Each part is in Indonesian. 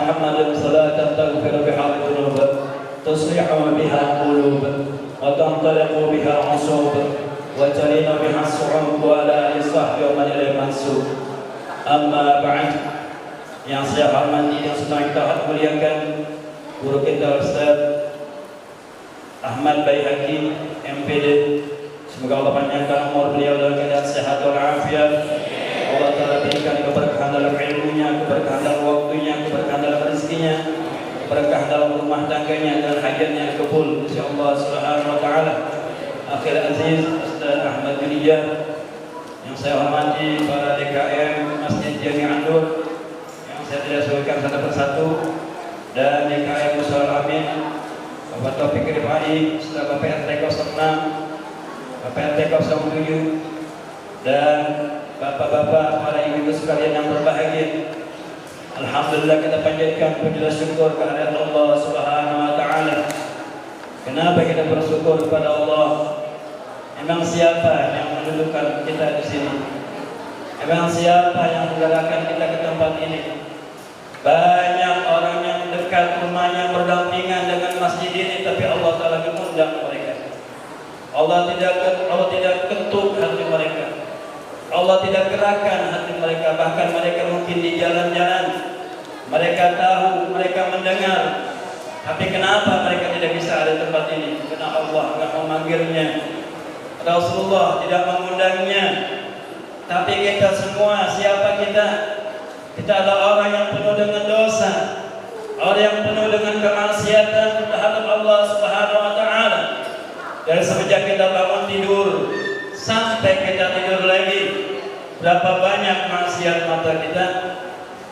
محمدا صلاة تغفر بها الذنوب تصلح بها القلوب وتنطلق بها العصوب وتلين بها الصعوب وعلى آله وصحبه ومن إليه منسوب. Amma ba'd. Yang saya hormati, yang sedang kita muliakan, guru kita Ustaz Ahmad Baihaqi MPD, semoga Allah panjangkan umur beliau dalam keadaan sehat walafiat. Allah Ta'ala berikan keberkahan dalam ilmunya, keberkahan dalam waktunya, keberkahan dalam rezekinya, keberkahan dalam rumah tangganya dan hajatnya kabul insyaallah subhanahu wa ta'ala. Akhir aziz Ustaz Ahmad Junijah, yang saya hormati para DKM Masjid Jami' An-Nur yang saya tidak sebutkan satu persatu, dan DKM Musola Amin, Bapak Taufik Rifai, Ustaz Bapak RT 06, Bapak RT 07, dan bapak-bapak, para ibu sekalian yang berbahagia. Alhamdulillah, kita panjatkan puji dan syukur kehadirat Allah Subhanahu wa taala. Kenapa kita bersyukur kepada Allah? Emang siapa yang mendudukan kita di sini? Emang siapa yang menggerakkan kita ke tempat ini? Banyak orang yang dekat rumahnya berdampingan dengan masjid ini, tapi Allah Ta'ala mengundang mereka. Allah tidak ketuk hati mereka. Allah tidak gerakkan hati mereka. Bahkan mereka mungkin di jalan-jalan, mereka tahu, mereka mendengar, tapi kenapa mereka tidak bisa ada tempat ini? Karena Allah tidak memanggilnya, Rasulullah tidak mengundangnya. Tapi kita semua, siapa kita? Kita adalah orang yang penuh dengan dosa, orang yang penuh dengan kemaksiatan terhadap Allah Subhanahu wa taala. Dari semenjak kita bangun tidur sampai kita tidur lagi, berapa banyak maksiat mata kita,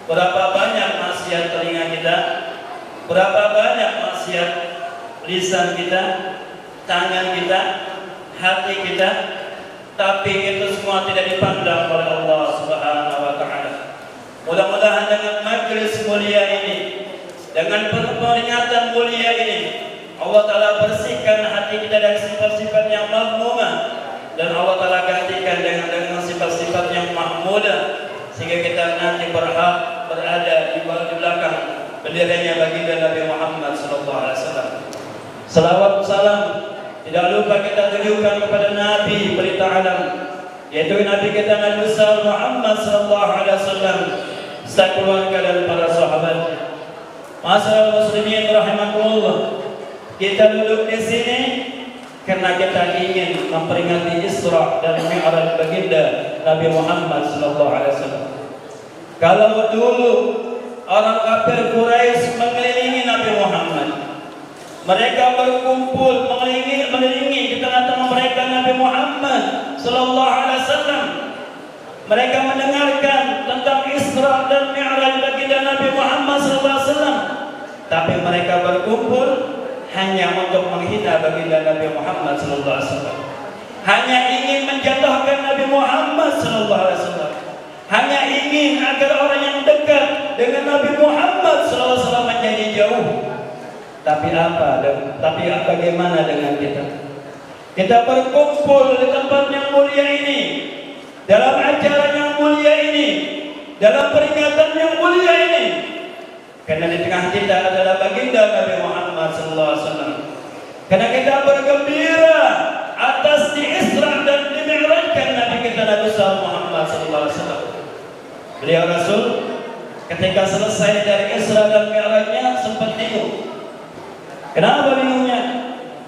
berapa banyak maksiat telinga kita, berapa banyak maksiat lisan kita, tangan kita, hati kita, tapi itu semua tidak dipandang oleh Allah Subhanahu wa taala. Mudah-mudahan dengan majelis mulia ini, dengan peringatan mulia ini, Allah Ta'ala bersihkan hati kita dari sifat-sifat yang mazmumah, dan Allah Ta'ala gantikan dengan sifat-sifat yang mahmudah, sehingga kita nanti berhak berada di belakang benderanya baginda Nabi Muhammad SAW. Salawat salam tidak lupa kita tujukan kepada Nabi berita alam, yaitu Nabi kita Nabi besar Muhammad SAW, serta keluarga dan para sahabatnya. Masyaallah muslimin rahimakumullah, kita duduk di sini karena kita ingin memperingati Isra dan Mi'raj baginda Nabi Muhammad SAW. Kalau dulu orang kafir Quraisy mengelilingi Nabi Muhammad, mereka berkumpul mengelilingi di tengah-tengah mereka Nabi Muhammad SAW. Mereka mendengarkan tentang Isra dan Mi'raj baginda Nabi Muhammad SAW, tapi mereka berkumpul hanya untuk menghina baginda Nabi Muhammad SAW, hanya ingin menjatuhkan Nabi Muhammad SAW, hanya ingin agar orang yang dekat dengan Nabi Muhammad SAW menjadi jauh. Tapi bagaimana dengan kita? Kita berkumpul di tempat yang mulia ini, dalam acara yang mulia ini, dalam peringatan yang mulia ini, karena di tengah kita adalah baginda Nabi Muhammad SAW. Karena kita bergembira atas di Isra dan dimi'rajkan Nabi kita Nabi Muhammad SAW. Beliau Rasul ketika selesai dari Isra dan Mi'rajnya sempat bingung. Kenapa bingungnya?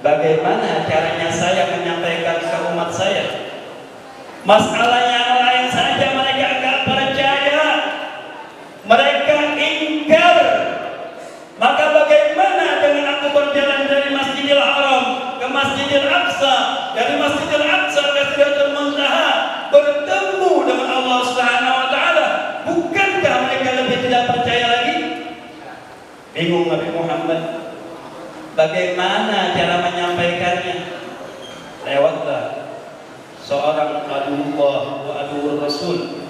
Bagaimana caranya saya menyampaikan ke umat saya? Masalah yang lain saja mereka agak percaya, mereka ingkar. Maka bagaimana dengan aku berjalan dari Masjidil Haram ke Masjidil Aqsa, dari Masjidil Aqsa ke Sidratul Muntaha, bertemu dengan Allah Subhanahu wa taala? Bukankah mereka lebih tidak percaya lagi? Bingung Nabi Muhammad. Bagaimana cara menyampaikannya? Lewatlah seorang aduullah wa aduur Rasul,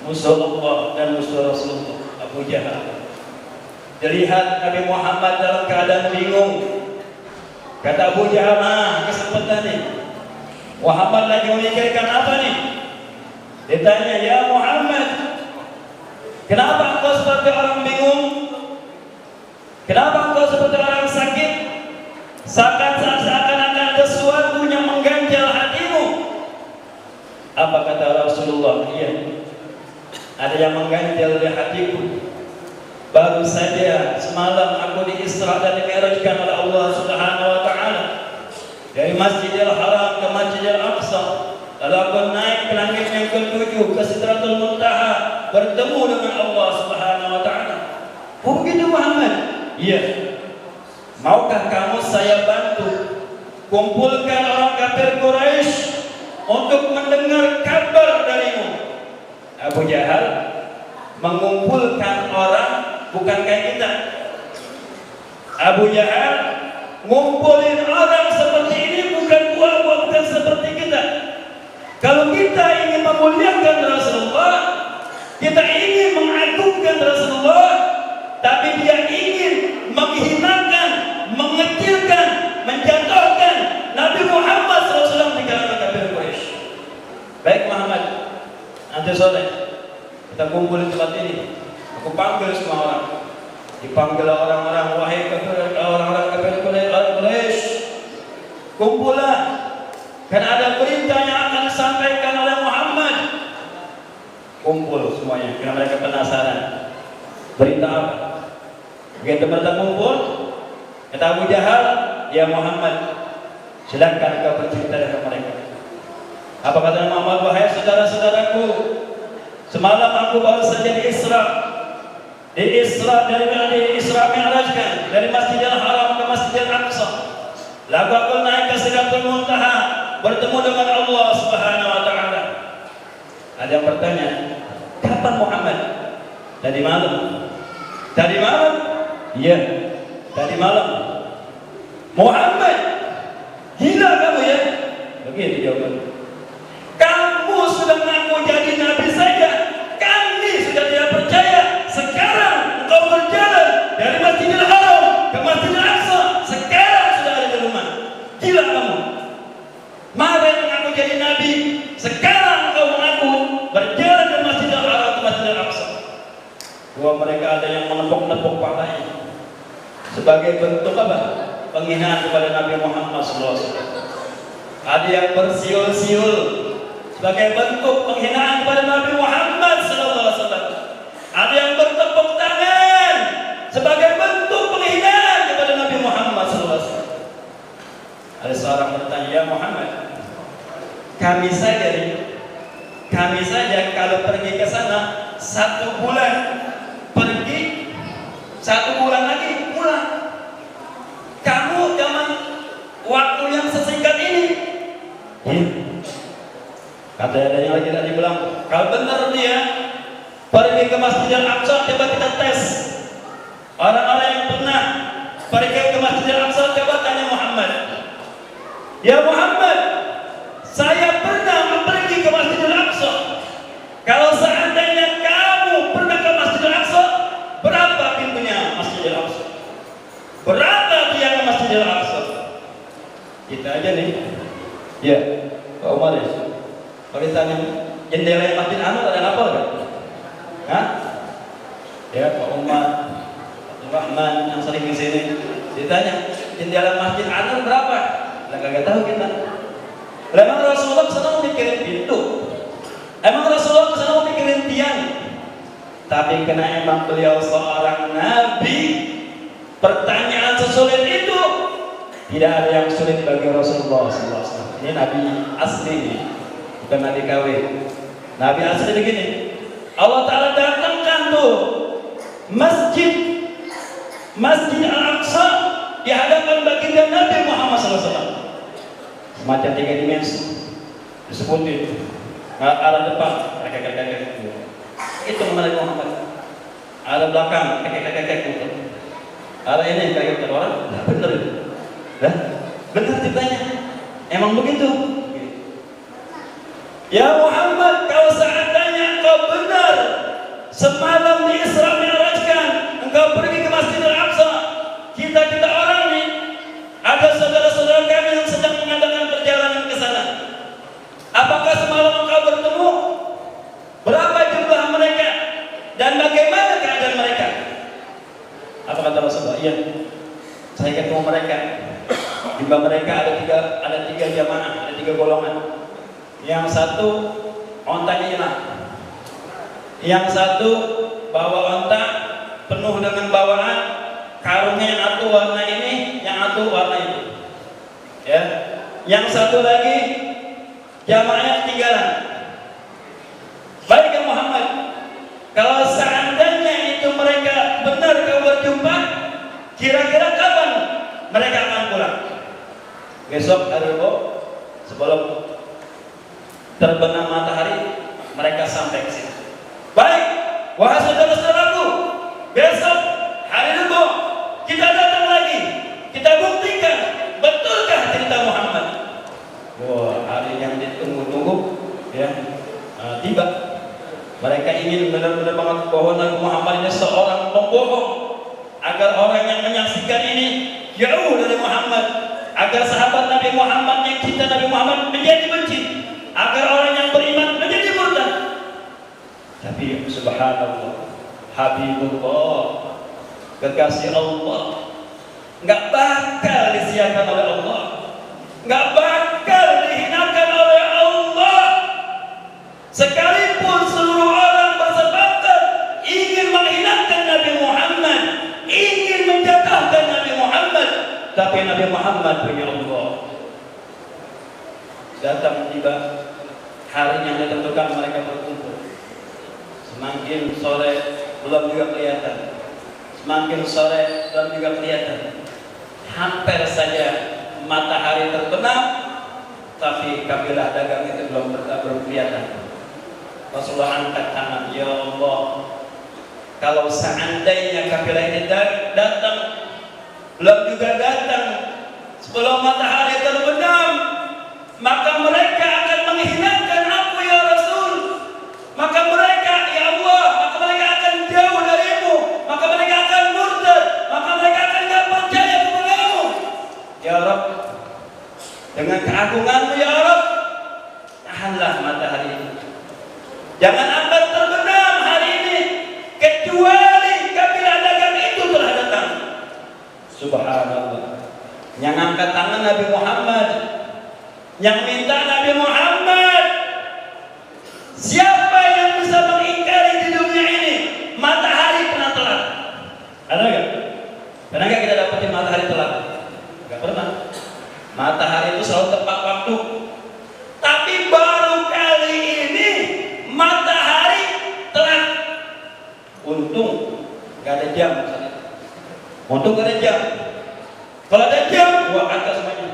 musuh Allah dan musuh Rasulullah, Abu Jahal. Dilihat Nabi Muhammad dalam keadaan bingung. Kata Abu Jahal, kesempatan nih. Muhammad lagi memikirkan apa nih? Ditanya, ya Muhammad, kenapa engkau seperti orang bingung? Kenapa engkau seperti orang sakit? Seakan-akan ada sesuatu yang mengganjal hatimu. Apa kata Rasulullah? Iya, ada yang mengganjal di hatiku. Baru saja semalam aku diisra dan dimi'rajkan oleh Allah Subhanahu wa taala dari Masjidil Haram ke Masjidil Aqsa. Lalu aku naik ke langit yang ke-7 ke Sidratul Muntaha, bertemu dengan Allah Subhanahu wa taala. Oh begitu Muhammad? Iya. Maukah kamu saya bantu kumpulkan orang kafir Quraisy untuk mendengar kabar darimu? Abu Jahal mengumpulkan orang bukan kayak kita. Abu Jahal ngumpulin orang seperti ini, bukan buah-buah, bukan seperti kita. Kalau kita ingin memuliakan Rasulullah, kita ingin mengagungkan Rasulullah, tapi dia ingin menghinakan, mengecilkan, menjatuhkan Nabi Muhammad SAW di kalangan kafir Quraisy. Baik Muhammad, nanti sore kita kumpul di tempat ini. Aku panggil semua orang. Dipanggil orang-orang, wahai kafir, orang-orang kafir Quraisy, kumpullah, karena ada perintah yang akan disampaikan oleh Muhammad. Kumpul semuanya, karena mereka penasaran. Berita apa? Begitu mereka kumpul, kata Abu Jahal, ya Muhammad, silakan kau bercerita dengan mereka. Apa kata Muhammad? Wahai saudara-saudaraku, semalam aku baru saja dari Isra Mi'rajkan dari Masjidil Haram ke Masjidil Aqsa. Lalu aku naik ke Sidratul Muntaha, bertemu dengan Allah Subhanahu wa taala. Ada yang bertanya, kapan Muhammad? Tadi malam. Tadi malam? Iya, tadi malam. Muhammad, gila kamu ya? Begitu jawabannya. Kamu sudah mengaku jadi nabi saja, kami sudah tidak percaya. Sekarang engkau berjalan dari Masjidil Haram ke Masjidil Aqsa, sekarang sudah ada di rumah. Gila kamu. Kemarin mengaku jadi nabi, sekarang engkau mengaku berjalan dari Masjidil Haram ke Masjidil Aqsa. Bahwa mereka ada yang menepuk-nepuk palanya sebagai bentuk apa? Penghinaan kepada Nabi Muhammad SAW. Ada yang bersiul-siul sebagai bentuk penghinaan kepada Nabi Muhammad SAW. Ada yang bertepuk tangan sebagai bentuk penghinaan kepada Nabi Muhammad SAW. Ada seorang bertanya, ya Muhammad, kami saja kalau pergi ke sana 1 bulan, pergi 1 bulan lagi pulang. Kamu zaman waktu yang sesingkat ini. Kata ada yang lagi tadi bilang, kalau benar dia pergi ke Masjidil Aqsa, coba kita tes. Orang-orang yang pernah pergi ke Masjidil Aqsa, coba tanya Muhammad. Ya Muhammad, saya pernah pergi ke Masjidil Aqsa. Kalau seandainya kamu pernah ke Masjidil Aqsa, berapa pintunya Masjidil Aqsa? Berapa tiang Masjidil Aqsa? Kita aja nih. Ya, Pak Umar ya. Kalau ditanya jendela yang Masjid Anwar ada apa kan? Hah? Ya Pak Umar, Pak Rahman yang sering di sini. Ditanya jendela Masjid Anwar berapa? Lah kagak tahu kita. Emang Rasulullah kesana mau mikirin pintu? Emang Rasulullah kesana mau mikirin tiang? Tapi karena emang beliau seorang nabi, pertanyaan sesulit itu tidak ada yang sulit bagi Rasulullah SAW. Ini nabi asli nih, bukan nabi KW. Nabi asli begini. Allah Ta'ala datangkan tuh Masjid Al-Aqsa di hadapan baginda Nabi Muhammad SAW. Semacam 3 dimensi disebutin. Arah depan itu Nabi Muhammad. Arah belakang arah ini kayak orang. Bener itu. Bener ceritanya. Emang begitu. Ya Muhammad, kalau seandainya engkau benar semalam di Isra Mi'rajkan, engkau pergi ke Masjidil Aqsa, kita orang nih, ada saudara-saudara kami yang sedang mengadakan perjalanan ke sana. Apakah semalam engkau bertemu? Berapa jumlah mereka? Dan bagaimana keadaan mereka? Apa kata Rasulullah? Iya, saya ketemu mereka. Jumlah mereka ada tiga jamaah, ada tiga golongan. Yang satu ontanya hilang. Yang satu bawa onta penuh dengan bawaan, karungnya yang satu warna ini, yang satu warna itu. Ya. Yang satu lagi jamaahnya ketinggalan. Baik ya Muhammad, kalau seandainya itu mereka benar kau berjumpa, kira-kira kapan mereka akan pulang? Besok hari Rabu sebelum terbenam matahari mereka sampai ke sini. Baik, wahai saudara-saudaraku, besok hari Rabu kita datang lagi, kita buktikan betulkah cerita Muhammad. Wah, hari yang ditunggu-tunggu ya, tiba. Mereka ingin benar-benar banget bahwa Nabi Muhammad ini seorang pembohong, agar orang yang menyaksikan ini jauh dari Muhammad, agar sahabat Nabi Muhammad yang cinta Nabi Muhammad menjadi benci, agar orang yang beriman menjadi murtad. Tapi subhanallah, Habibullah, kekasih Allah, nggak bakal disiarkan oleh Allah, nggak bakal dihinakan oleh Allah. Sekalipun seluruh orang bersepakat ingin menghinakan Nabi Muhammad, ingin menjatuhkan Nabi Muhammad, tapi Nabi Muhammad punya Allah. Datang tiba hari yang ditentukan mereka berkumpul. Semakin sore belum juga kelihatan, semakin sore belum juga kelihatan. Hampir saja matahari terbenam, tapi kabilah dagang itu belum kelihatan. Rasulullah angkat tangan, ya Allah, kalau seandainya kabilah ini datang, belum juga datang sebelum matahari terbenam, maka mereka akan menghinakan aku ya Rasul. Maka mereka, ya Allah, maka mereka akan jauh darimu, maka mereka akan murtad, maka mereka akan tidak percaya kepadamu. Ya Rabb, dengan keagunganmu ya Rabb, tahanlah matahari ini. Jangan akan terbenam hari ini kecuali kabilah dagang itu telah datang. Subhanallah. Yang angkat tangan Nabi Muhammad, yang minta Nabi Muhammad. Siapa yang bisa mengingkari di dunia ini matahari pernah telat? Ada nggak? Pernah nggak kita dapetin matahari telat? Nggak pernah. Matahari itu selalu tepat waktu. Tapi baru kali ini matahari telat. Untung nggak ada jam. Untung nggak ada jam. Kalau ada jam, wah angkat semuanya.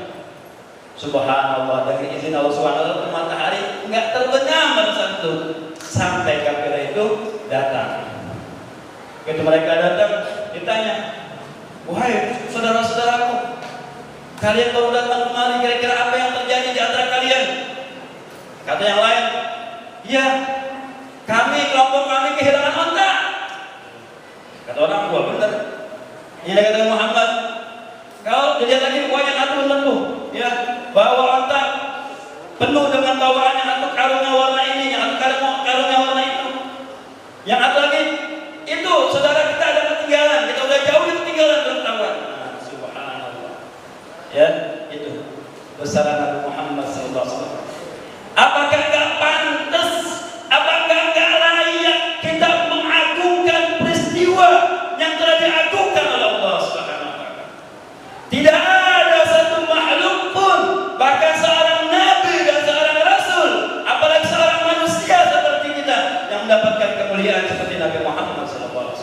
Subhanallah, dari izin Allah SWT matahari nggak terbenam pada saat itu sampai kafilah itu datang. Ketika mereka datang, ditanya, wahai saudara-saudaraku, kalian baru datang kemari, kira-kira apa yang terjadi di antara kalian? Kata yang lain, iya, kelompok kami kehilangan onta. Kata orang, wah benar. Ini kata Muhammad, kalau dilihat lagi banyak atur tentu, ya, bawa onta penuh dengan bawaan yang satu karungnya warna ini, yang satu karungnya warna itu, yang satu lagi itu saudara kita ada ketinggalan, kita udah jauh ketinggalan bertawan. Nah, subhanallah, ya itu besaran Nabi Muhammad SAW. Apakah nggak pantas? Apakah nggak layak kita mengagungkan peristiwa yang telah diagungkan oleh Allah Subhanahu Wa Taala? Tidak ada satu makhluk pun, bahkan seorang nabi dan seorang rasul, apalagi seorang manusia seperti kita yang mendapatkan kemuliaan seperti Nabi Muhammad SAW.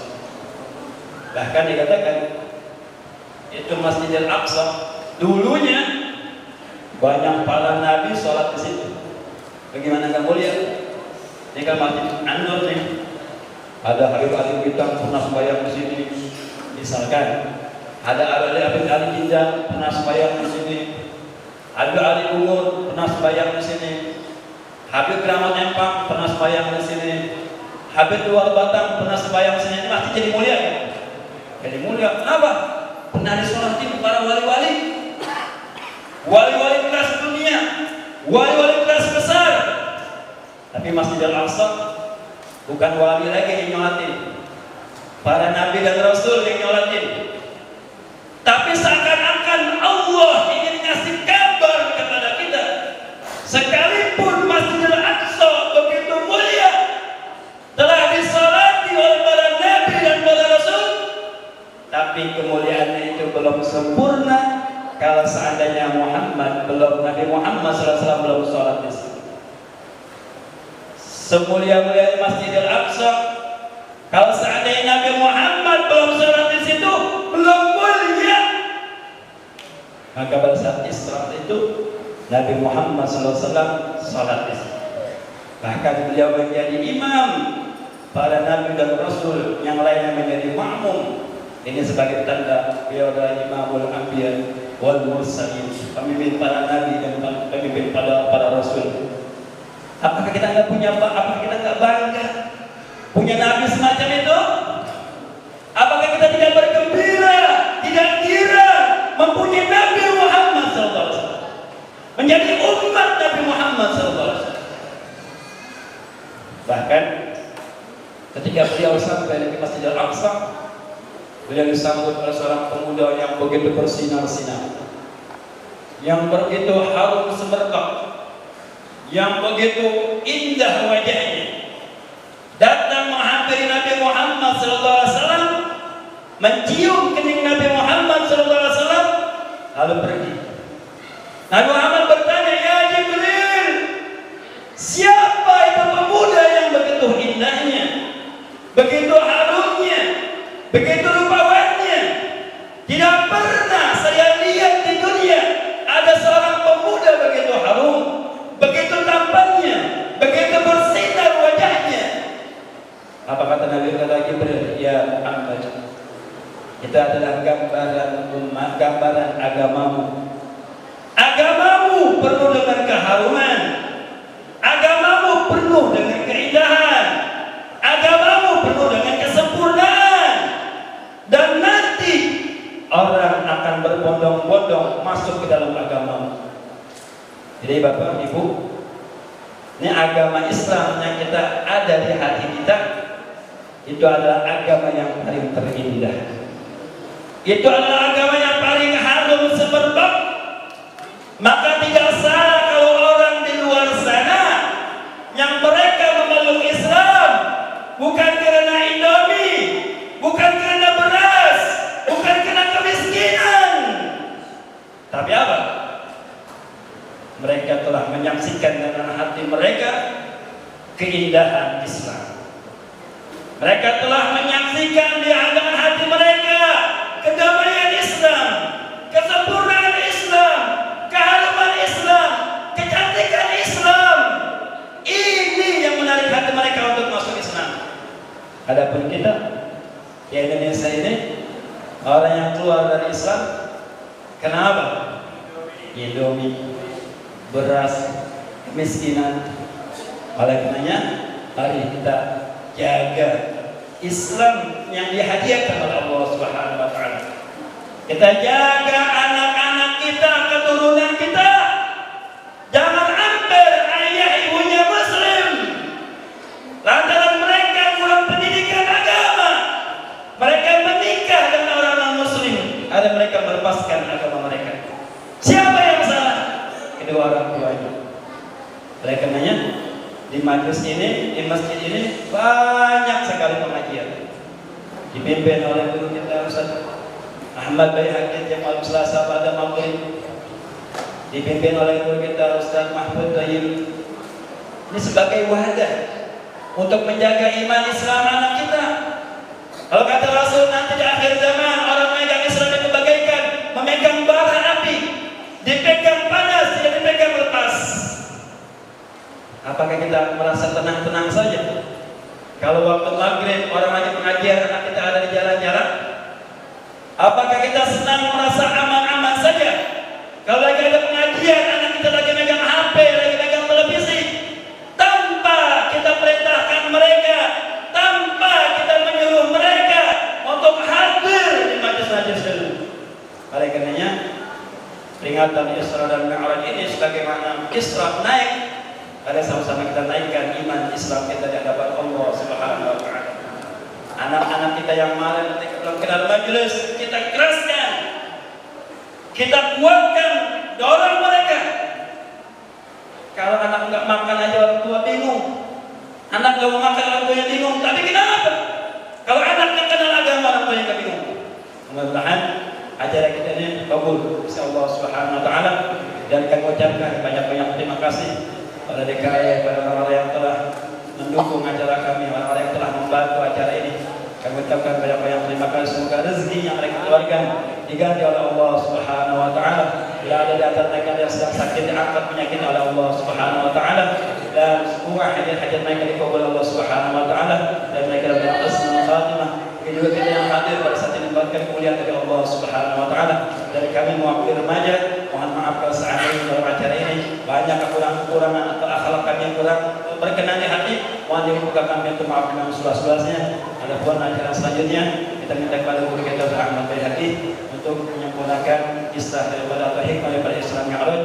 Bahkan dikatakan itu Masjidil Aqsa dulunya banyak para nabi sholat di situ. Bagaimana nggak mulia? Ini kan Masjid An-Nur nih. Ada Habib Ali Bintang pernah sembahyang di sini, misalkan. Ada Ali Jinjang pernah sembahyang di sini. Habib Ali Ungur pernah sembahyang di sini. Habib Keramat Empang pernah sembahyang di sini. Habib Luar Batang pernah sembahyang di sini. Ini masih jadi mulia ya? Jadi mulia. Kenapa? Pernah disolatin para wali-wali. Wali-wali kelas dunia, wali-wali kelas besar. Tapi Masjidil Aqsa bukan wali lagi yang nyolatin. para nabi dan rasul yang nyolatin. Tapi seakan-akan Allah ingin ngasih kabar kepada kita, sekalipun Masjidil Aqsa begitu mulia, telah disolati oleh para nabi dan para rasul, tapi kemuliaannya itu belum sempurna kalau seandainya Nabi Muhammad SAW belum sholat di situ. Semulia-mulia Masjidil Aqsa, kalau seandainya Nabi Muhammad belum sholat di situ, belum mulia. Maka pada saat Isra itu Nabi Muhammad SAW sholat di situ. Bahkan beliau menjadi imam, para nabi dan rasul yang lainnya menjadi makmum. Ini sebagai tanda beliau adalah imamul anbiya wal mursalin, pemimpin para nabi dan pemimpin para rasul. Apakah kita nggak punya, apakah kita nggak bangga punya nabi semacam itu? Apakah kita tidak bergembira, tidak kira mempunyai Nabi Muhammad SAW, menjadi umat Nabi Muhammad SAW? Bahkan ketika beliau sampai di Masjidil Aqsa, beliau disambut oleh seorang pemuda yang begitu bersinar-sinar, yang begitu harum semerbak, yang begitu indah wajahnya, datang menghampiri Nabi Muhammad SAW, mencium kening Nabi Muhammad SAW, lalu pergi. Nabi Muhammad bertanya, "Ya Jibril, siapa itu pemuda yang begitu indahnya, begitu harumnya, begitu rupawannya? Tidak pernah saya lihat di dunia ada seorang pemuda begitu harum, begitu tampannya, begitu bersinar wajahnya." Apa kata Nabi Jibril? "Ya Muhammad, kita adalah gambaran umat, gambaran agamamu. Agamamu penuh dengan keharuman, agamamu penuh dengan keindahan, agamamu penuh dengan kesempurnaan, dan nanti orang akan berbondong-bondong masuk ke dalam agamamu." Jadi Bapak Ibu, ini agama Islam yang kita ada di hati kita, itu adalah agama yang paling terindah. Itu adalah agama yang paling harum semerbak. Maka tidak salah kalau orang di luar sana yang mereka memeluk Islam bukan karena Indomie, bukan karena beras, bukan karena kemiskinan, tapi apa? Mereka telah menyaksikan dengan hati mereka keindahan Islam. Mereka telah menyaksikan di dengan hati mereka kedamaian Islam, kesempurnaan Islam, keharuman Islam, kecantikan Islam. Ini yang menarik hati mereka untuk masuk Islam. Adapun kita di Indonesia ini, orang yang keluar dari Islam, kenapa? Indomie, beras, kemiskinan. Oleh karenanya, mari kita jaga Islam yang dihadiahkan oleh Allah Subhanahu wa taala. Kita jaga anak-anak kita, keturunan kita. Jangan ambil ayah ibunya Muslim, lantaran mereka kurang pendidikan agama, mereka menikah dengan orang non-Muslim, ada mereka melepaskan agama mereka. Siapa yang salah? Kedua orang tuanya. Oleh karenanya, di majelis ini, di masjid ini banyak sekali pengajian dipimpin oleh guru kita Ustaz Ahmad Baihaqi tiap malam Selasa pada maghrib, dipimpin oleh guru kita Ustaz Mahfud Tayyib. Ini sebagai wadah untuk menjaga iman Islam anak kita. Kalau kata Rasul, nanti di akhir zaman orang memegang Islam itu bagaikan memegang bara api, dipegang panas, tidak dipegang lepas. Apakah kita merasa tenang-tenang saja? Kalau waktu maghrib orang lagi pengajian, anak kita ada di jalan-jalan, apakah kita senang merasa aman-aman saja? Kalau lagi ada pengajian, anak kita lagi megang HP, lagi megang televisi, tanpa kita perintahkan mereka, tanpa kita menyuruh mereka untuk hadir di majelis-majelis dulu. Oleh karenanya, peringatan Isra dan Mi'raj ini sebagaimana Isra naik, ada sama-sama kita naikkan iman Islam kita di hadapan Allah Subhanahu wa taala. Anak-anak kita yang marah ketika belum kenal majelis, kita keraskan, kita kuatkan, dorong mereka. Kalau anak nggak makan aja orang tua bingung, anak nggak mau makan orang tuanya bingung. Tapi kenapa? Kalau anak nggak kenal agama orang tuanya nggak bingung. Mudah-mudahan ajaran kita ini kabul, insyaallah Subhanahu Wa Taala. Dan kami ucapkan banyak-banyak terima kasih pada DKI, pada orang-orang yang telah mendukung acara kami, orang-orang yang telah membantu acara ini. Kami ucapkan banyak-banyak terima kasih. Semoga rezeki yang mereka keluarkan diganti oleh Allah Subhanahu Wa Taala. Bila ada di antara mereka yang sedang sakit diangkat penyakit oleh Allah Subhanahu Wa Taala, dan semua hajat-hajat mereka dikabul Allah Subhanahu Wa Taala, dan mereka dapat husnul khatimah. Juga kita yang hadir pada saat ini mendapatkan kemuliaan dari Allah Subhanahu Wa Taala. Dari kami mewakili remaja, mohon maaf kalau seandainya dalam acara ini banyak kekurangan atau akhlak kami yang kurang berkenan di hati, mohon dibuka kami untuk maaf dengan seluas-luasnya. Adapun acara selanjutnya kita minta kepada guru kita Ahmad Baihaqi untuk menyempurnakan kisah daripada atau hikmah daripada Isra Mi'raj.